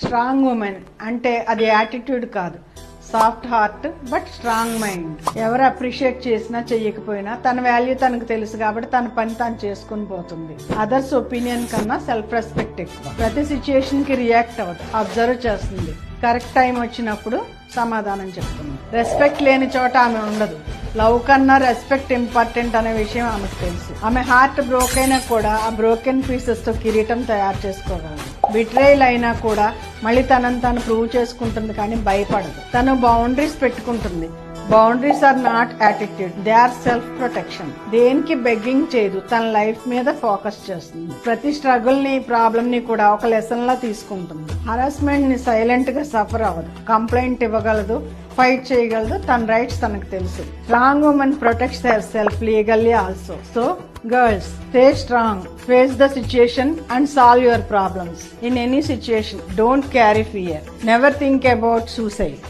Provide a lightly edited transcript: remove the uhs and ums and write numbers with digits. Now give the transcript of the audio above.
Strong women అంటే అది attitude కాదు, soft heart but strong mind. ఎవరు అప్రిషియేట్ చేసినా చెయ్యకపోయినా తన వాల్యూ తనకు తెలుసు కాబట్టి తన పని తాను చేసుకుని పోతుంది. అదర్స్ ఒపీనియన్ కన్నా సెల్ఫ్ రెస్పెక్ట్ ఎక్కువ. ప్రతి సిచ్యుయేషన్ కి రియాక్ట్ అవ్వదు, అబ్జర్వ్ చేస్తుంది. కరెక్ట్ టైం వచ్చినప్పుడు సమాధానం చెప్తుంది. రెస్పెక్ట్ లేని చోట ఆమె ఉండదు. లవ్ కన్నా రెస్పెక్ట్ ఇంపార్టెంట్ అనే విషయం ఆమెకు తెలుసు. ఆమె హార్ట్ బ్రోక్ అయినా కూడా ఆ బ్రోకెన్ పీసెస్ తో కిరీటం తయారు చేసుకోగలదు. బిట్రేయల్ అయినా కూడా మళ్ళీ తనను తాను ప్రూవ్ చేసుకుంటుంది, కానీ భయపడదు. తను బౌండరీస్ పెట్టుకుంటుంది. Boundaries are not attitude, they are self protection. దేనికి బెగ్గింగ్ చేయదు, తన లైఫ్ మీద ఫోకస్ చేస్తుంది. ప్రతి స్ట్రగుల్ ని, ప్రాబ్లమ్ ని కూడా ఒక లెసన్ లా తీసుకుంటుంది. హరాస్మెంట్ ని సైలెంట్ గా సఫర్ అవ్వదు. కంప్లైంట్ ఇవ్వగలదు, ఫైట్ చేయగలదు. తన రైట్స్ తనకు తెలుసు. Strong women protects herself legally also. So girls, stay strong, face the situation and solve your problems. In any situation, don't carry fear. Never think about suicide.